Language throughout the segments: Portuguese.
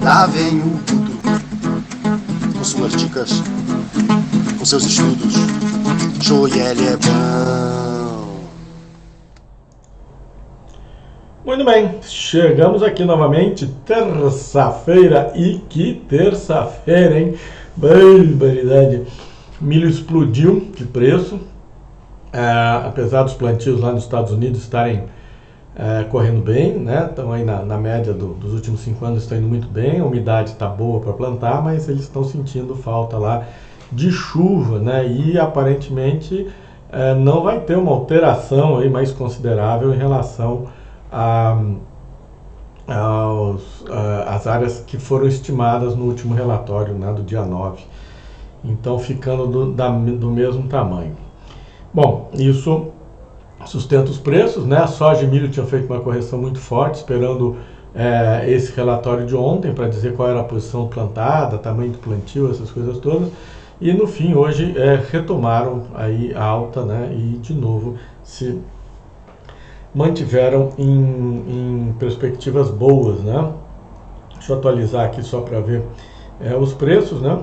Lá vem o Dudu, com suas dicas, com seus estudos. Joiele é bom. Muito bem, chegamos aqui novamente, terça-feira, e que terça-feira, hein? Barbaridade. Milho explodiu de preço, apesar dos plantios lá nos Estados Unidos estarem correndo bem, né? Estão aí na média dos últimos 5 anos, estão indo muito bem, a umidade está boa para plantar, mas eles estão sentindo falta lá de chuva, né? E aparentemente não vai ter uma alteração aí mais considerável em relação às áreas que foram estimadas no último relatório, né, do dia 9. Então ficando do mesmo tamanho. Bom, isso sustenta os preços, né? A soja e milho tinha feito uma correção muito forte, esperando esse relatório de ontem para dizer qual era a posição plantada, tamanho do plantio, essas coisas todas. E no fim, hoje, retomaram aí a alta, né? E de novo se mantiveram em perspectivas boas, né? Deixa eu atualizar aqui só para ver os preços, né?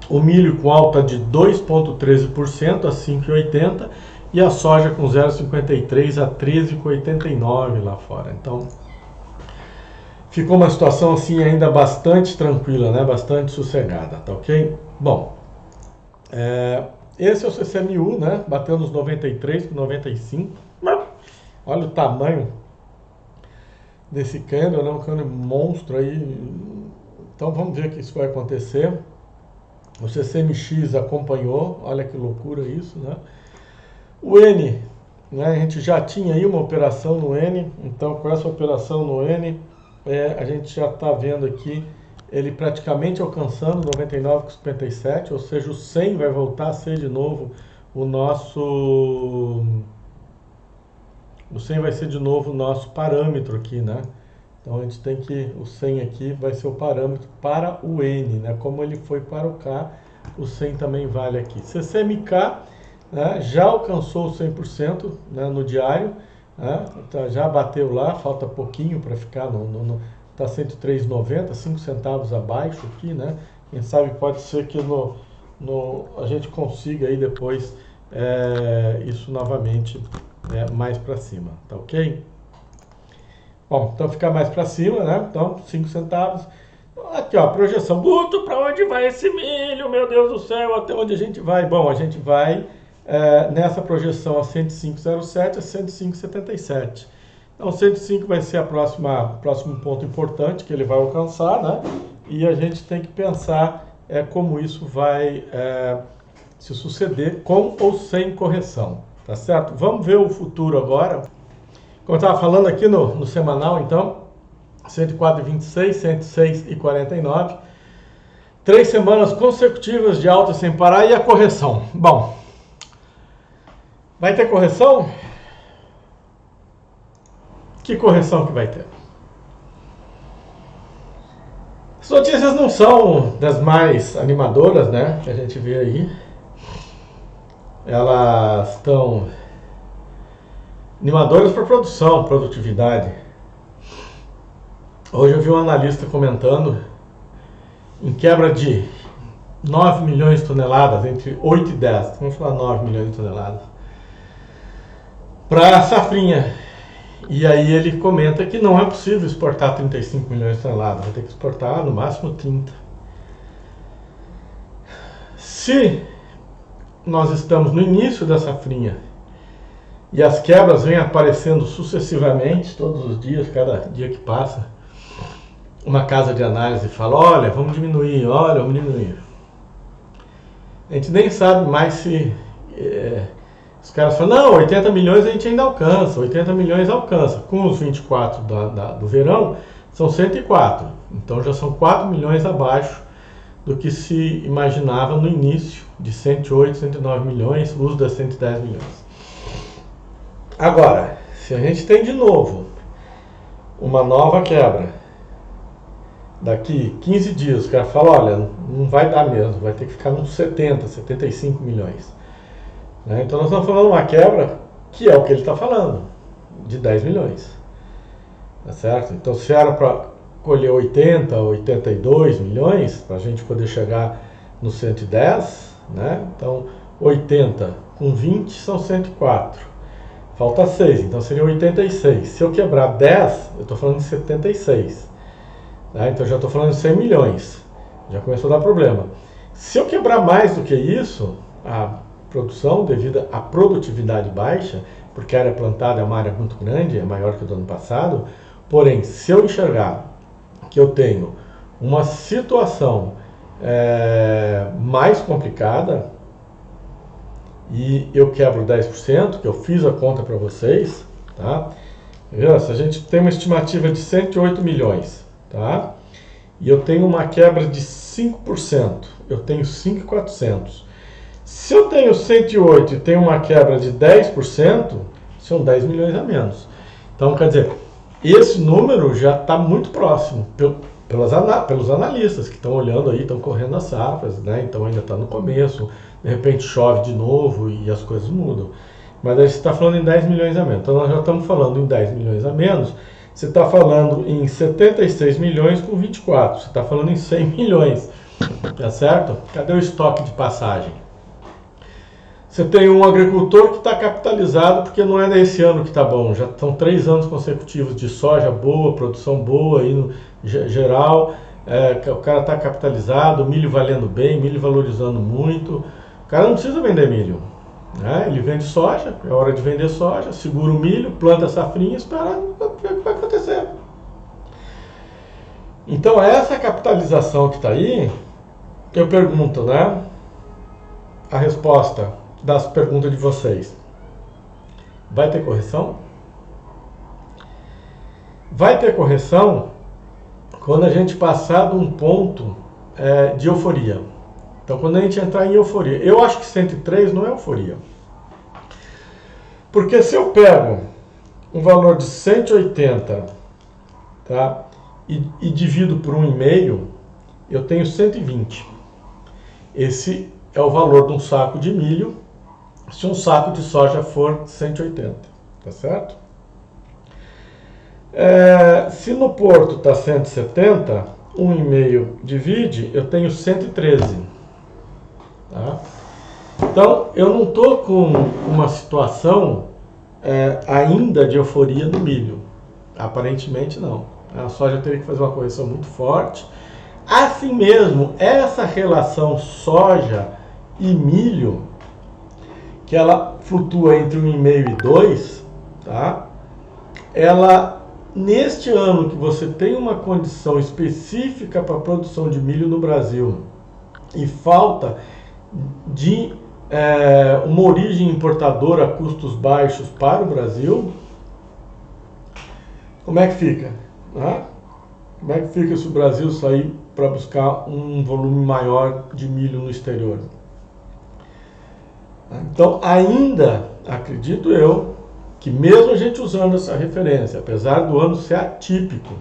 O milho com alta de 2,13% a 5,80 e a soja com 0,53 a 13,89 lá fora. Então, ficou uma situação assim ainda bastante tranquila, né? Bastante sossegada, tá ok? Bom, esse é o CCMU, né? Bateu nos 93 com 95. Olha o tamanho desse candle, né? Um candle monstro aí. Então vamos ver que isso vai acontecer. O CCMX acompanhou, olha que loucura isso, né? O N, né, a gente já tinha aí uma operação no N, então com essa operação no N, a gente já está vendo aqui ele praticamente alcançando 99,57, ou seja, o 100 vai voltar a ser de novo o 100 vai ser de novo o nosso parâmetro aqui, né? Então a gente tem que, o 100 aqui vai ser o parâmetro para o N, né? Como ele foi para o K, o 100 também vale aqui. CCMK, né, já alcançou o 100%, né, no diário, né? Então, já bateu lá, falta pouquinho para ficar tá 103,90, 5 centavos abaixo aqui, né? Quem sabe pode ser que a gente consiga aí depois isso novamente mais para cima, tá ok? Bom, então ficar mais para cima, né? Então, 5 centavos. Aqui, ó, projeção. Guto, para onde vai esse milho? Meu Deus do céu, até onde a gente vai? Bom, a gente vai nessa projeção a 105,07 a 105,77. Então, 105 vai ser próximo ponto importante que ele vai alcançar, né? E a gente tem que pensar como isso vai se suceder com ou sem correção, tá certo? Vamos ver o futuro agora. Como eu estava falando aqui no semanal, então, 104,26, 106,49. 3 semanas consecutivas de alta sem parar e a correção. Bom, vai ter correção? Que correção que vai ter? As notícias não são das mais animadoras, né? Que a gente vê aí. Elas estão animadoras para produção, produtividade. Hoje eu vi um analista comentando em quebra de 9 milhões de toneladas, entre 8 e 10, vamos falar 9 milhões de toneladas, para a safrinha. E aí ele comenta que não é possível exportar 35 milhões de toneladas, vai ter que exportar no máximo 30. Se nós estamos no início da safrinha e as quebras vêm aparecendo sucessivamente, todos os dias, cada dia que passa, uma casa de análise fala, olha, vamos diminuir. A gente nem sabe mais se... os caras falam, não, 80 milhões a gente ainda alcança, 80 milhões alcança. Com os 24 do verão, são 104. Então já são 4 milhões abaixo do que se imaginava no início, de 108, 109 milhões, uso das 110 milhões. Agora, se a gente tem de novo uma nova quebra, daqui 15 dias, o cara fala, olha, não vai dar mesmo, vai ter que ficar nos 70, 75 milhões. Então nós estamos falando de uma quebra, que é o que ele está falando, de 10 milhões. Tá certo? Então se era para colher 80, 82 milhões para a gente poder chegar no 110, né? Então 80 com 20 são 104, falta 6, então seria 86. Se eu quebrar 10, eu estou falando de 76, né? Então já estou falando de 100 milhões, já começou a dar problema. Se eu quebrar mais do que isso, a produção, devido à produtividade baixa, porque a área plantada é uma área muito grande, é maior que o do ano passado, porém, se eu enxergar que eu tenho uma situação mais complicada e eu quebro 10%, que eu fiz a conta para vocês, tá? Se a gente tem uma estimativa de 108 milhões, tá? E eu tenho uma quebra de 5%, eu tenho 5.400. Se eu tenho 108 e tenho uma quebra de 10%, são 10 milhões a menos. Então, quer dizer, esse número já está muito próximo, pelos analistas que estão olhando aí, estão correndo as safras, né? Então ainda está no começo, de repente chove de novo e as coisas mudam. Mas aí você está falando em 10 milhões a menos. Então nós já estamos falando em 10 milhões a menos, você está falando em 76 milhões com 24, você está falando em 100 milhões, tá certo? Cadê o estoque de passagem? Você tem um agricultor que está capitalizado porque não é desse ano que está bom, já são 3 anos consecutivos de soja boa, produção boa aí no geral, o cara está capitalizado, milho valendo bem, milho valorizando muito, o cara não precisa vender milho, né? Ele vende soja, é hora de vender soja, segura o milho, planta a safrinha e espera ver o que vai acontecer. Então essa capitalização que está aí, eu pergunto, né? A resposta das perguntas de vocês. Vai ter correção? Vai ter correção quando a gente passar de um ponto de euforia. Então, quando a gente entrar em euforia. Eu acho que 103 não é euforia. Porque se eu pego um valor de 180, tá, e divido por 1,5, eu tenho 120. Esse é o valor de um saco de milho se um saco de soja for 180, tá certo? Se no porto está 170, 1,5 divide, eu tenho 113. Tá? Então, eu não estou com uma situação ainda de euforia no milho. Aparentemente não. A soja teria que fazer uma correção muito forte. Assim mesmo, essa relação soja e milho, que ela flutua entre 1,5 e 2, tá? Ela, neste ano que você tem uma condição específica para a produção de milho no Brasil e falta de uma origem importadora a custos baixos para o Brasil, como é que fica? Né? Como é que fica se o Brasil sair para buscar um volume maior de milho no exterior? Então, ainda acredito eu que mesmo a gente usando essa referência, apesar do ano ser atípico,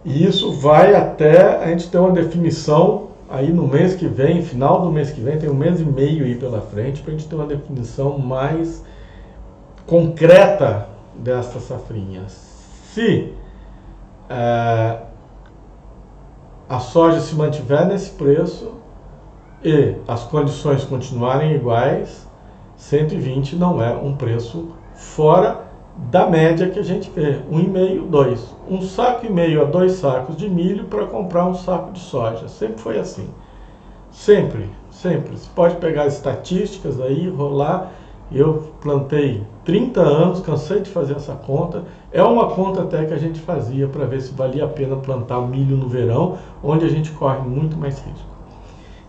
e isso vai até a gente ter uma definição aí no mês que vem, final do mês que vem, tem 1 mês e meio aí pela frente, para a gente ter uma definição mais concreta dessa safrinha. Se a soja se mantiver nesse preço e as condições continuarem iguais, 120 não é um preço fora da média que a gente vê, 1,5, 2. 1,5 saco a 2 sacos de milho para comprar um saco de soja. Sempre foi assim. Sempre, sempre. Você pode pegar as estatísticas aí, rolar. Eu plantei 30 anos, cansei de fazer essa conta. É uma conta até que a gente fazia para ver se valia a pena plantar milho no verão, onde a gente corre muito mais risco.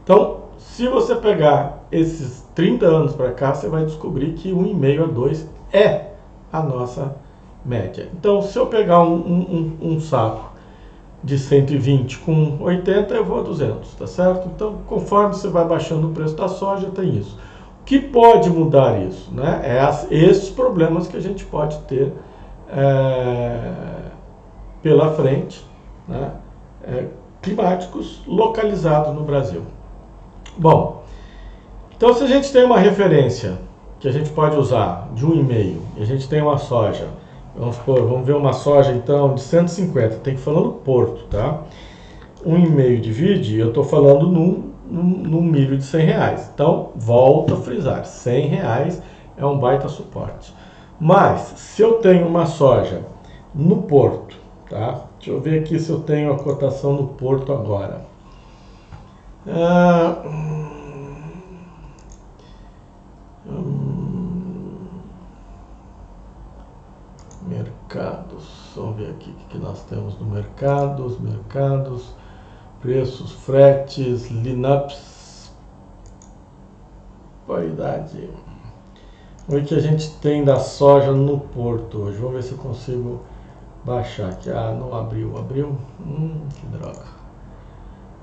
Então, se você pegar esses 30 anos para cá, você vai descobrir que 1,5 a 2 é a nossa média. Então, se eu pegar um saco de 120 com 80, eu vou a 200, tá certo? Então, conforme você vai baixando o preço da soja, tem isso. O que pode mudar isso? Né? Esses problemas que a gente pode ter pela frente, né? Climáticos localizados no Brasil. Bom, então se a gente tem uma referência que a gente pode usar de 1,5 e a gente tem uma soja Vamos supor, vamos ver uma soja então de 150, tem que falar no porto, tá? 1,5 divide, eu estou falando no milho de R$ 100. Então, volto a frisar, R$ 100 é um baita suporte. Mas, se eu tenho uma soja no porto, tá? Deixa eu ver aqui se eu tenho a cotação no porto agora. Mercados, vamos ver aqui o que nós temos no mercados, preços, fretes, lineups, paridade. O que a gente tem da soja no porto hoje? Vamos ver se eu consigo baixar aqui. Ah, não abriu. Que droga.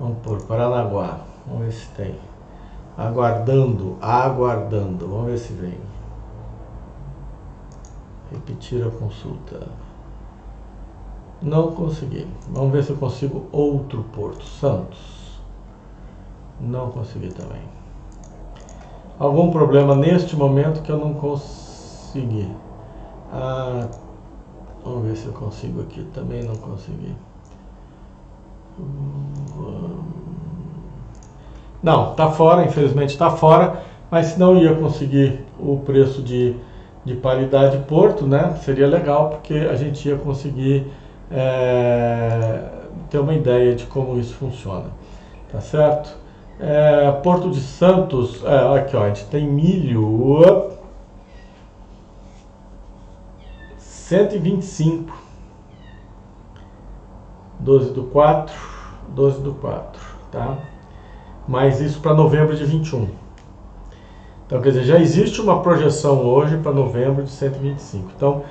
Vamos por Paranaguá. Vamos ver se tem. Aguardando. Vamos ver se vem. Repetir a consulta. Não consegui. Vamos ver se eu consigo outro porto. Santos. Não consegui também. Algum problema neste momento que eu não consegui. Vamos ver se eu consigo aqui. Também não consegui. Não, tá fora, infelizmente tá fora. Mas se não ia conseguir o preço de paridade porto, né? Seria legal porque a gente ia conseguir ter uma ideia de como isso funciona. Tá certo? Porto de Santos, aqui ó, a gente tem milho 125, 12/4, tá? Mas isso para novembro de 21. Então, quer dizer, já existe uma projeção hoje para novembro de 125. Então,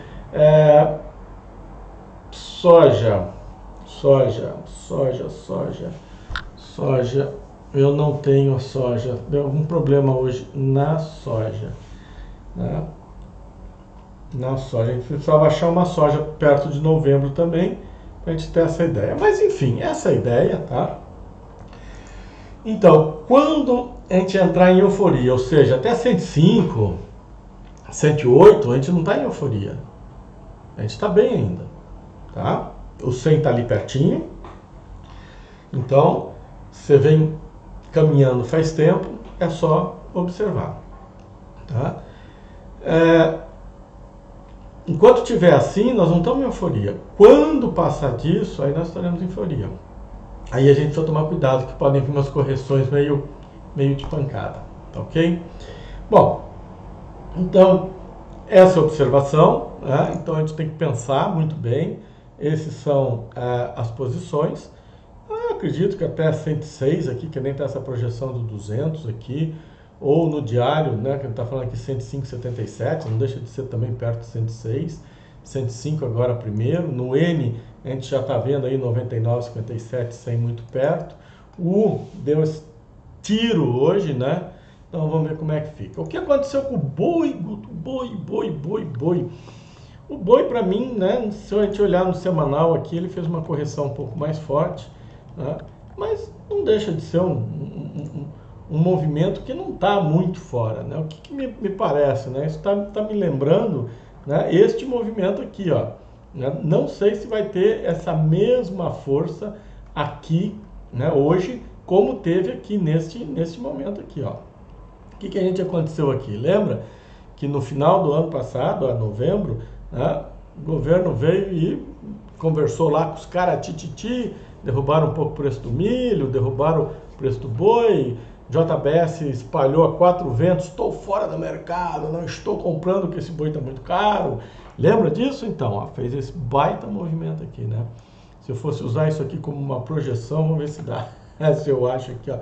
soja, eu não tenho soja, deu algum problema hoje na soja, né? Na soja, a gente precisava achar uma soja perto de novembro também, para a gente ter essa ideia. Mas enfim, essa é a ideia, tá? Então, quando a gente entrar em euforia, ou seja, até 105, 108, a gente não está em euforia. A gente está bem ainda, tá? O 100 está ali pertinho. Então, você vem caminhando faz tempo, é só observar, tá? Enquanto estiver assim, nós não estamos em euforia. Quando passar disso, aí nós estaremos em euforia. Aí a gente precisa tomar cuidado, que podem vir umas correções meio de pancada, tá ok? Bom, então, essa é a observação, né? Então a gente tem que pensar muito bem. Esses são as posições. Eu acredito que até 106 aqui, que nem está essa projeção do 200 aqui, ou no diário, né, que a gente está falando aqui 105,77, não deixa de ser também perto de 106, 105 agora primeiro, no N a gente já está vendo aí 99,57, 100 muito perto, o deu esse tiro hoje, né, então vamos ver como é que fica. O que aconteceu com o boi? O boi para mim, né, se a gente olhar no semanal aqui, ele fez uma correção um pouco mais forte, né, mas não deixa de ser um movimento que não está muito fora, né? O que me parece, né? Isso tá me lembrando, né, este movimento aqui, ó. Né? Não sei se vai ter essa mesma força aqui, né, hoje, como teve aqui neste momento aqui, ó. O que a gente aconteceu aqui? Lembra que no final do ano passado, a novembro, né, o governo veio e conversou lá com os caras, derrubaram um pouco o preço do milho, derrubaram o preço do boi, JBS espalhou a 4 ventos, estou fora do mercado, não estou comprando porque esse boi está muito caro. Lembra disso? Então, ó, fez esse baita movimento aqui, né? Se eu fosse usar isso aqui como uma projeção, vamos ver se dá. Se eu acho aqui, ó.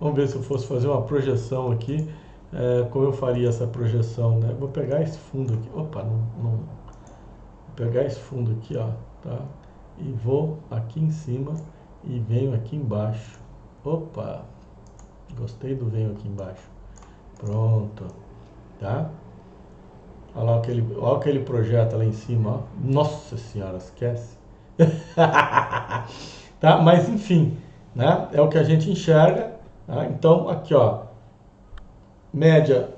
Vamos ver se eu fosse fazer uma projeção aqui, como eu faria essa projeção, né? Vou pegar esse fundo aqui, opa, não. Vou pegar esse fundo aqui, ó, tá? E vou aqui em cima e venho aqui embaixo. Opa! Gostei do venho aqui embaixo. Pronto. Tá? Olha lá o que ele projeta lá em cima. Ó. Nossa senhora, esquece. Tá? Mas enfim, né? É o que a gente enxerga. Tá? Então, aqui, ó. Média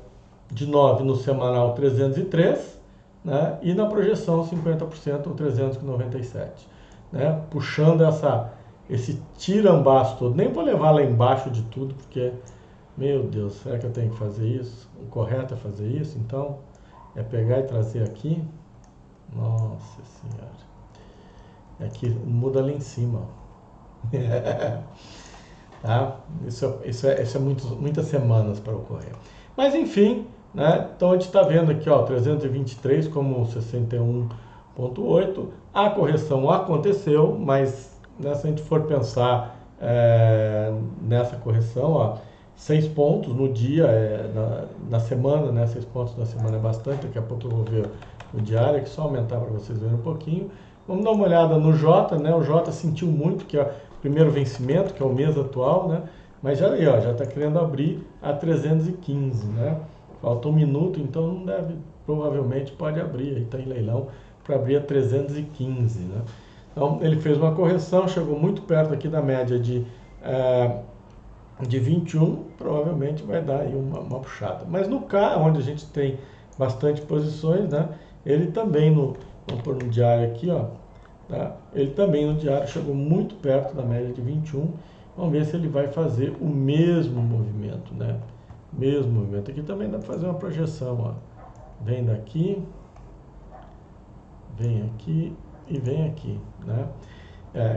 de 9 no semanal 303. né? E na projeção 50% ou 397, né? Puxando esse tirambaço todo. Nem vou levar lá embaixo de tudo, porque, meu Deus, será que eu tenho que fazer isso? O correto é fazer isso? Então, é pegar e trazer aqui. Nossa Senhora. Aqui muda lá em cima. Tá? Isso é muitas semanas para ocorrer. Mas enfim, né? Então a gente está vendo aqui, ó, 323 como 61,8. A correção aconteceu, mas, né, se a gente for pensar nessa correção, ó, 6 pontos no dia, na semana, né? 6 pontos na semana é bastante. Daqui a pouco eu vou ver o diário, aqui só aumentar para vocês verem um pouquinho. Vamos dar uma olhada no J, né? O J sentiu muito, que é o primeiro vencimento, que é o mês atual, né? Mas já aí, ó, já está querendo abrir a 315, né? Falta um minuto, então não deve, provavelmente pode abrir, aí está em leilão para abrir a 315, né? Então ele fez uma correção, chegou muito perto aqui da média de 21, provavelmente vai dar aí uma puxada. Mas no K, onde a gente tem bastante posições, né? Ele também, vamos pôr no diário aqui, ó, tá? Ele também no diário chegou muito perto da média de 21. Vamos ver se ele vai fazer o mesmo movimento, né? Mesmo movimento. Aqui também dá para fazer uma projeção, ó. Vem daqui, vem aqui e vem aqui, né?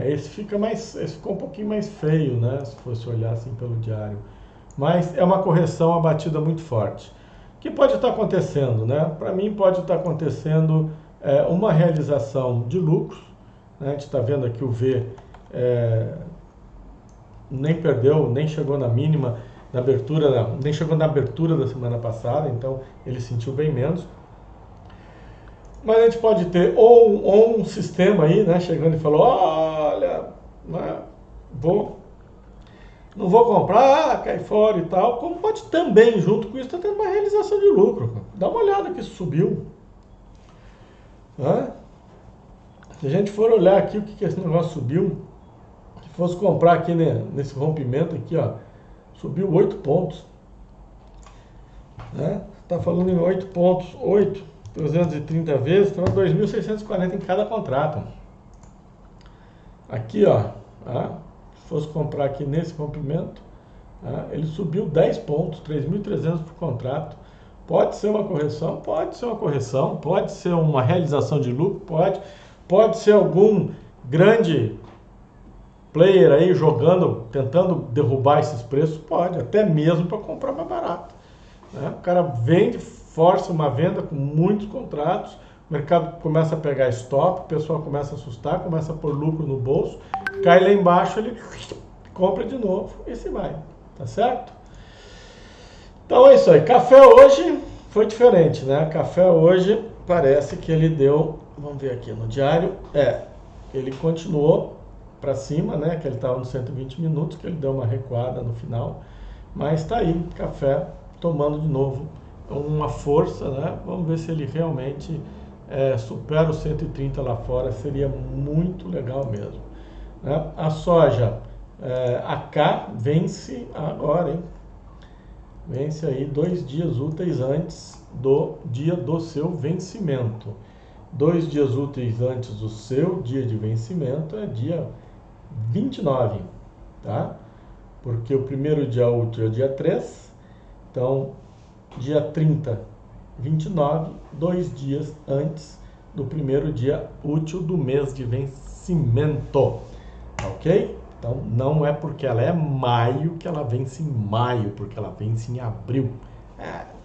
Esse ficou um pouquinho mais feio, né? Se fosse olhar assim pelo diário. Mas é uma correção, uma batida muito forte. O que pode estar acontecendo, né? Para mim pode estar acontecendo uma realização de lucros, né? A gente está vendo aqui o V nem perdeu, nem chegou na mínima na abertura, nem chegou na abertura da semana passada, então ele sentiu bem menos. Mas a gente pode ter ou um sistema aí, né, chegando e falou, olha, né, não vou comprar, cai fora e tal, como pode também, junto com isso, estar tendo uma realização de lucro. Dá uma olhada que subiu. Né? Se a gente for olhar aqui o que esse negócio subiu, se fosse comprar aqui, né, nesse rompimento aqui, ó, subiu 8 pontos. Né? Está falando em 8 pontos, 330 vezes, então 2.640 em cada contrato. Aqui, ó, tá? Se fosse comprar aqui nesse rompimento, tá? Ele subiu 10 pontos, 3.300 por contrato. Pode ser uma correção? Pode ser uma correção. Pode ser uma realização de lucro? Pode ser algum grande player aí jogando, tentando derrubar esses preços? Pode, até mesmo para comprar mais barato. Né? O cara vende, força uma venda com muitos contratos, o mercado começa a pegar stop, o pessoal começa a assustar, começa a pôr lucro no bolso, cai lá embaixo, ele compra de novo e se vai, tá certo? Então é isso aí. Café hoje foi diferente, né? Café hoje parece que ele deu, vamos ver aqui no diário, ele continuou para cima, né? Que ele estava nos 120 minutos, que ele deu uma recuada no final, mas está aí, café tomando de novo uma força, né? Vamos ver se ele realmente supera os 130 lá fora, seria muito legal mesmo. Né? A soja, a K vence agora, hein? Vence aí 2 dias úteis antes do dia do seu vencimento. 2 dias úteis antes do seu dia de vencimento é dia 29, tá? Porque o primeiro dia útil é dia 3, então dia 30, 29, 2 dias antes do primeiro dia útil do mês de vencimento, ok? Então não é porque ela é maio que ela vence em maio, porque ela vence em abril.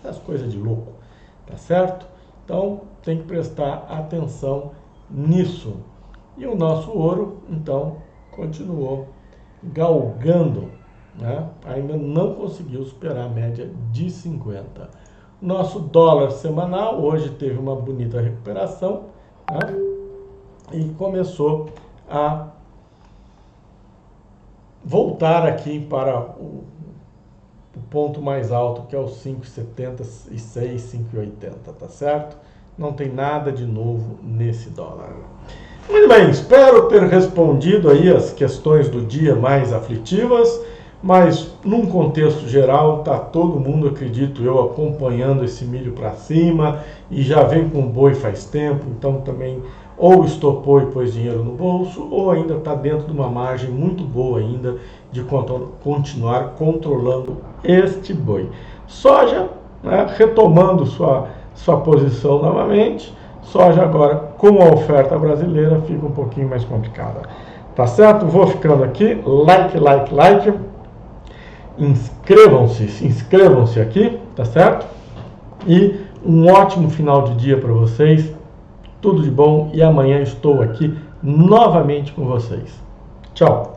Essas coisas de louco, tá certo? Então tem que prestar atenção nisso. E o nosso ouro, então, continuou galgando, né? Ainda não conseguiu superar a média de 50. Nosso dólar semanal hoje teve uma bonita recuperação, né? E começou a voltar aqui para o ponto mais alto, que é os 5,76, 5,80, tá certo? Não tem nada de novo nesse dólar. Muito bem, espero ter respondido aí as questões do dia mais aflitivas. Mas num contexto geral, está todo mundo, acredito eu, acompanhando esse milho para cima e já vem com boi faz tempo, então também ou estopou e pôs dinheiro no bolso, ou ainda está dentro de uma margem muito boa ainda de continuar controlando este boi. Soja, né, retomando sua posição novamente, soja agora com a oferta brasileira fica um pouquinho mais complicada. Tá certo? Vou ficando aqui, like. Se inscrevam-se aqui, tá certo? E um ótimo final de dia para vocês, tudo de bom e amanhã estou aqui novamente com vocês. Tchau!